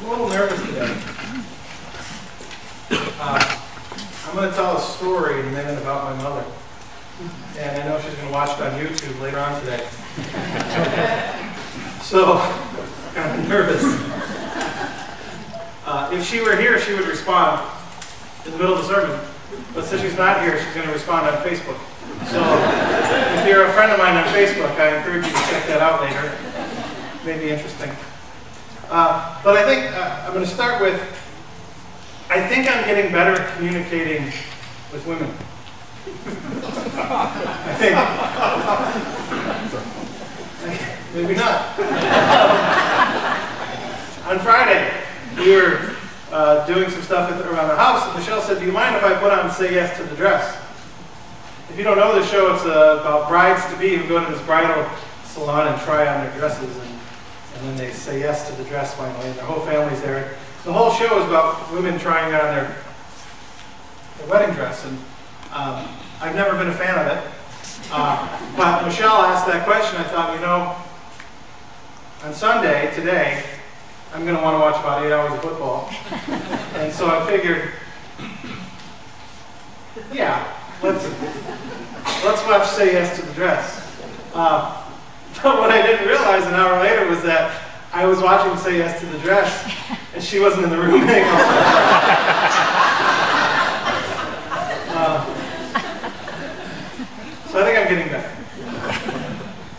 I'm a little nervous today. I'm going to tell a story in a minute about my mother. And I know she's going to watch it on YouTube later on today. So, I'm kind of nervous. If she were here, she would respond in the middle of the sermon. But since she's not here, she's going to respond on Facebook. So, if you're a friend of mine on Facebook, I encourage you to check that out later. It may be interesting. But I think I'm going to start with, I think I'm getting better at communicating with women. I think. Maybe not. On Friday, we were doing some stuff around the house, and Michelle said, "Do you mind if I put on Say Yes to the Dress?" If you don't know the show, it's about brides-to-be who go to this bridal salon and try on their dresses, and then they say yes to the dress finally, and their whole family's there. The whole show is about women trying on their wedding dress, and I've never been a fan of it. But Michelle asked that question. I thought, you know, on Sunday, today, I'm going to want to watch about 8 hours of football. And so I figured, yeah, let's watch Say Yes to the Dress. But what I didn't realize an hour later was that I was watching Say Yes to the Dress, and she wasn't in the room anymore. So I think I'm getting better.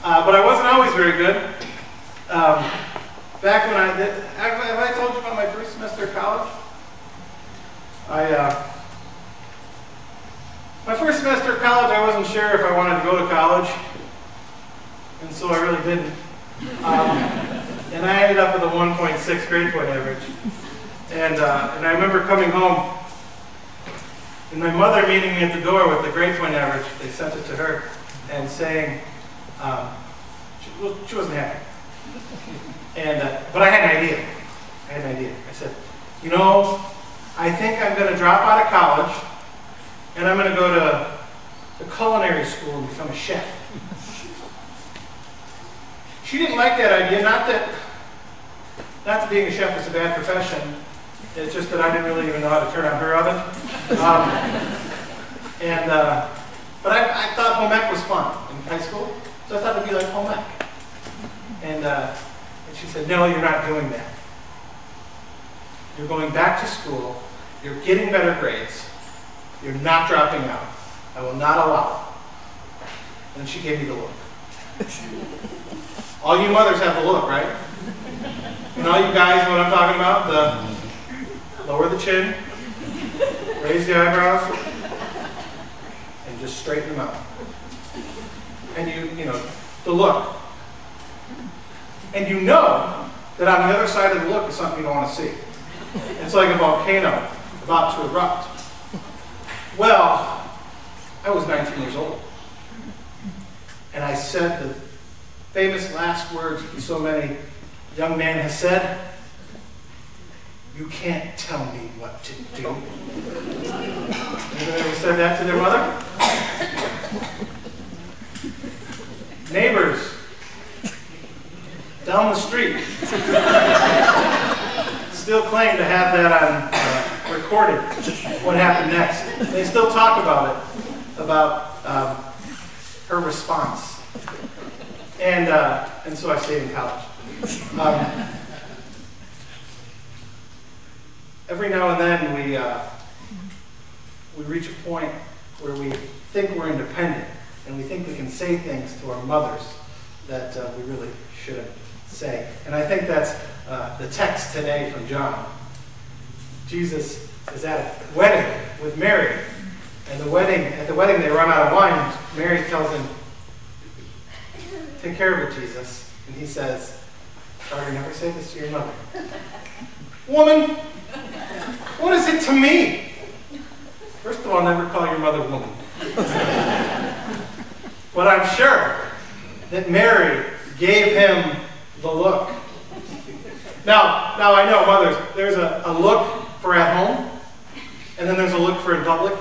But I wasn't always very good. Back when I did, have I told you about my first semester of college? My first semester of college, I wasn't sure if I wanted to go to college, and so I really didn't. And I ended up with a 1.6 grade point average. And I remember coming home, and my mother meeting me at the door with the grade point average. They sent it to her, and saying, she wasn't happy. But I had an idea. I said, you know, I think I'm going to drop out of college, and I'm going to go to culinary school and become a chef. She didn't like that idea. Not that being a chef is a bad profession. It's just that I didn't really even know how to turn on her oven. But I thought home ec was fun in high school, so I thought it'd be like home ec. And she said, no, you're not doing that. You're going back to school. You're getting better grades. You're not dropping out. I will not allow it. And she gave me the look. All you mothers have the look, right? And all you guys know what I'm talking about? Lower the chin, raise the eyebrows, and just straighten them out. And you know, the look. And you know that on the other side of the look is something you don't want to see. It's like a volcano about to erupt. Well, I was 19 years old. And I said the famous last words that so many young men have said, "You can't tell me what to do." Anybody ever said that to their mother? Neighbors down the street still claim to have that on recorded, what happened next. They still talk about it, about her response. And so I stayed in college. Every now and then we reach a point where we think we're independent and we think we can say things to our mothers that we really shouldn't say. And I think that's the text today from John. Jesus is at a wedding with Mary, and at the wedding they run out of wine. Mary tells him, "Take care of it, Jesus." And he says, "Sorry, never say this to your mother." Woman, what is it to me? First of all, never call your mother woman. But I'm sure that Mary gave him the look. Now I know, mothers, there's a look for at home, and then there's a look for in public.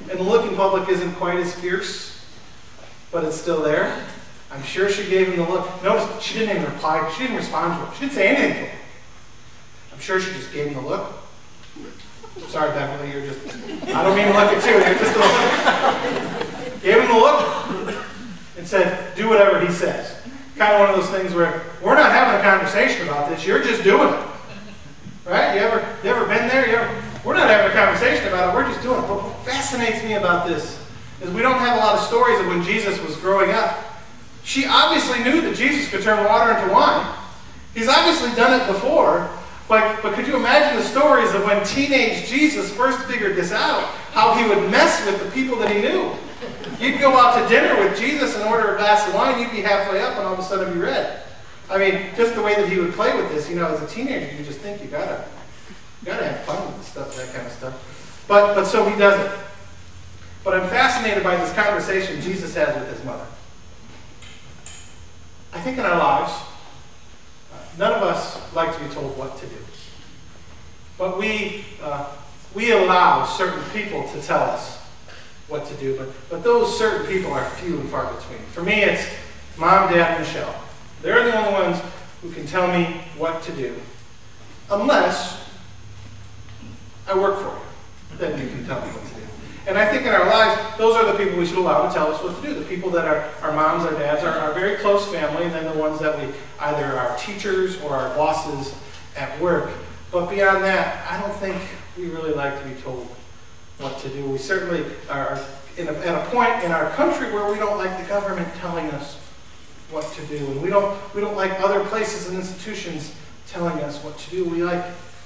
And the look in public isn't quite as fierce, but it's still there. I'm sure she gave him the look. Notice, she didn't even reply. She didn't respond to him. She didn't say anything to him. I'm sure she just gave him the look. I'm sorry, Beverly, I don't mean to look at you, you're just a look. Gave him the look and said, do whatever he says. Kind of one of those things where we're not having a conversation about this, you're just doing it. Right? You ever been there? We're not having a conversation about it, we're just doing it. But what fascinates me about this is we don't have a lot of stories of when Jesus was growing up. She obviously knew that Jesus could turn water into wine. He's obviously done it before. But could you imagine the stories of when teenage Jesus first figured this out, how he would mess with the people that he knew? You'd go out to dinner with Jesus and order a glass of wine, you'd be halfway up and all of a sudden be red. I mean, just the way that he would play with this, as a teenager, you just think you gotta have fun with this stuff, that kind of stuff. But so he does it. But I'm fascinated by this conversation Jesus has with his mother. I think in our lives, none of us like to be told what to do. But we allow certain people to tell us what to do. But those certain people are few and far between. For me, it's Mom, Dad, and Michelle. They're the only ones who can tell me what to do. Unless I work for you. Then you can tell me what to do. And I think in our lives, those are the people we should allow to tell us what to do. The people that are our moms, our dads, our very close family, and then the ones that we either are teachers or our bosses at work. But beyond that, I don't think we really like to be told what to do. We certainly are at a point in our country where we don't like the government telling us what to do. And we don't like other places and institutions telling us what to do. We like,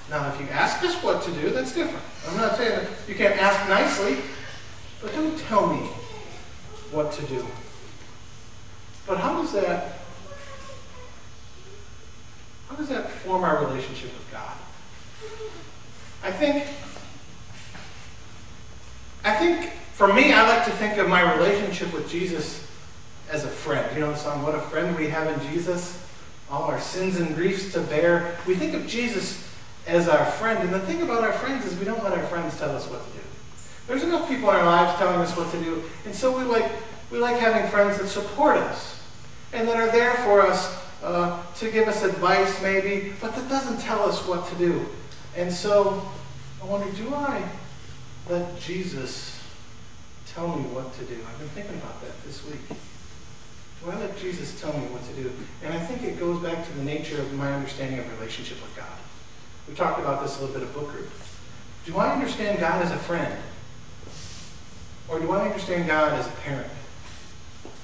now if you ask us what to do, that's different. I'm not saying that you can't ask nicely, but don't tell me what to do. But how does that form our relationship with God? I think for me, I like to think of my relationship with Jesus as a friend. You know the song, What a Friend We Have in Jesus? All our sins and griefs to bear. We think of Jesus as our friend. And the thing about our friends is we don't let our friends tell us what to do. There's enough people in our lives telling us what to do. And so we like having friends that support us and that are there for us to give us advice maybe, but that doesn't tell us what to do. And so I wonder, do I let Jesus tell me what to do? I've been thinking about that this week. Do I let Jesus tell me what to do? And I think it goes back to the nature of my understanding of relationship with God. We talked about this a little bit at book group. Do I understand God as a friend? Or do I understand God as a parent?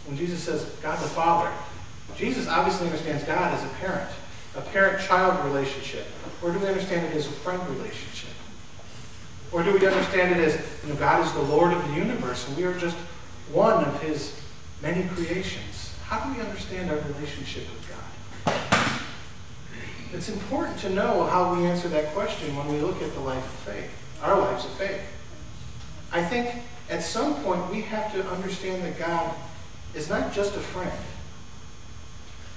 When Jesus says God the Father, Jesus obviously understands God as a parent-child relationship. Or do we understand it as a friend relationship? Or do we understand it as, God is the Lord of the universe and we are just one of his many creations? How do we understand our relationship with God? It's important to know how we answer that question when we look at the life of faith, our lives of faith. I think at some point we have to understand that God is not just a friend,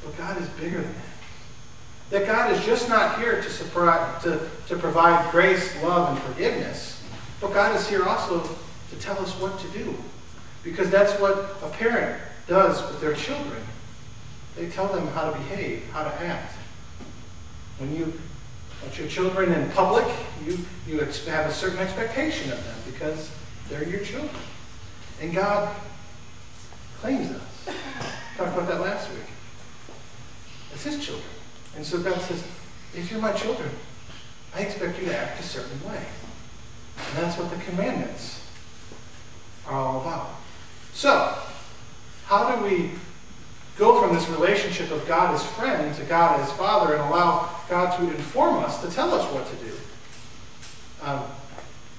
but God is bigger than that. That God is just not here to provide grace, love, and forgiveness, but God is here also to tell us what to do. Because that's what a parent does with their children. They tell them how to behave, how to act. When you put your children in public, you have a certain expectation of them because they're your children. And God claims us. We talked about that last week. It's his children. And so God says, if you're my children, I expect you to act a certain way. And that's what the commandments are all about. So, how do we go from this relationship of God as friend to God as Father and allow God to inform us, to tell us what to do?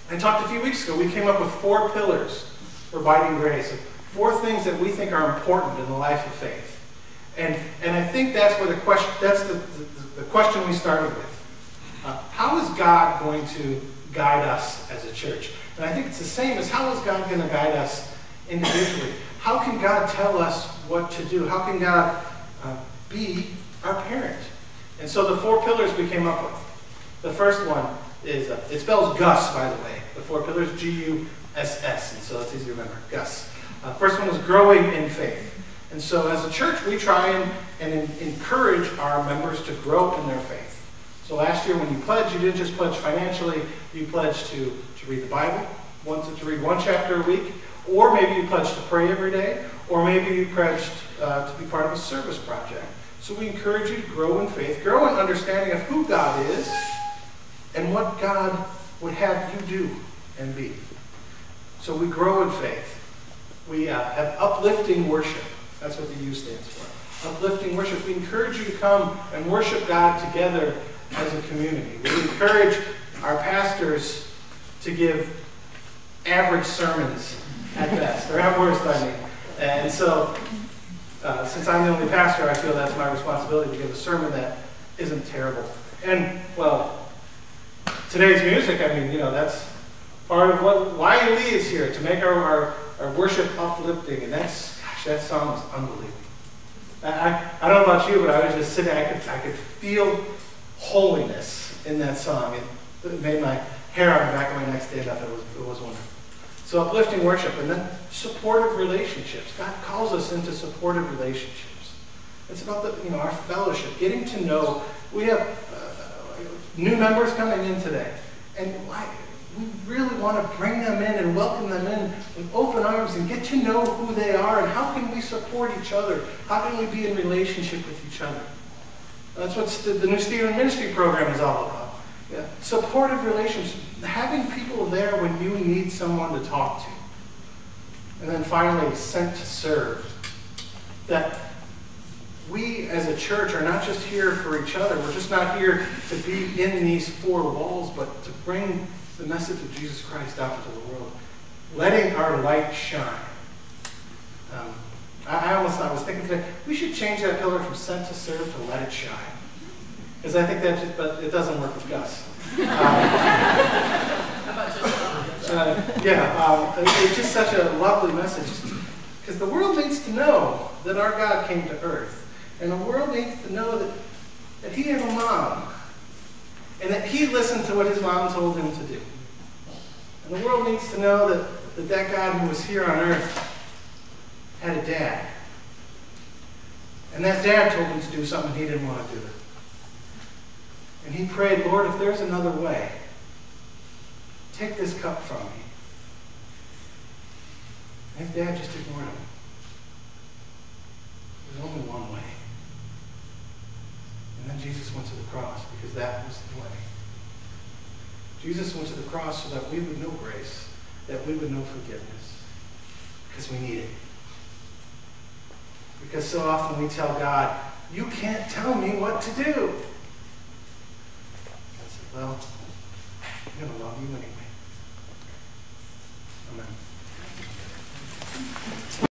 I talked a few weeks ago, we came up with 4 pillars for abiding grace, 4 things that we think are important in the life of faith. And I think that's where the question we started with. How is God going to guide us as a church? And I think it's the same as how is God going to guide us individually? How can God tell us what to do? How can God be our parent? And so the 4 pillars we came up with. The first one is, it spells Gus, by the way. The 4 pillars, G-U-S-S, and so it's easy to remember, Gus. First one is growing in faith. And so as a church, we try and encourage our members to grow in their faith. So last year when you pledged, you didn't just pledge financially, you pledged to read the Bible, to read one chapter a week, or maybe you pledged to pray every day, or maybe you pledged to be part of a service project. So we encourage you to grow in faith, grow in understanding of who God is and what God would have you do and be. So we grow in faith. We have uplifting worship. That's what the U stands for. Uplifting worship. We encourage you to come and worship God together as a community. We encourage our pastors to give average sermons at best, or at worst, I mean. And so, since I'm the only pastor, I feel that's my responsibility to give a sermon that isn't terrible. And, well, today's music, I mean, that's part of why Lee is here, to make our worship uplifting. And that song was unbelievable. I don't know about you, but I was just sitting, I could feel holiness in that song. It made my hair on the back of my neck stand up. It was wonderful. So uplifting worship, and then supportive relationships. God calls us into supportive relationships. It's about our fellowship, getting to know. We have new members coming in today, and we really want to bring them in and welcome them in with open arms and get to know who they are and how can we support each other. How can we be in relationship with each other? That's what the New Student Ministry program is all about. Yeah. Supportive relationships, having people there when you need someone to talk to. And then finally, sent to serve. That we as a church are not just here for each other. We're just not here to be in these four walls, but to bring the message of Jesus Christ out into the world. Letting our light shine. I was thinking today, we should change that pillar from sent to serve to let it shine. Because I think but it doesn't work with Gus. It's just such a lovely message. Because the world needs to know that our God came to earth. And the world needs to know that he had a mom. And that he listened to what his mom told him to do. And the world needs to know that God who was here on earth had a dad. And that dad told him to do something he didn't want to do. And he prayed, Lord, if there's another way, take this cup from me. And his dad just ignored him. There's only one way. And then Jesus went to the cross because that was the way. Jesus went to the cross so that we would know grace, that we would know forgiveness, because we need it. Because so often we tell God, you can't tell me what to do. God said, well, I'm going to love you anyway.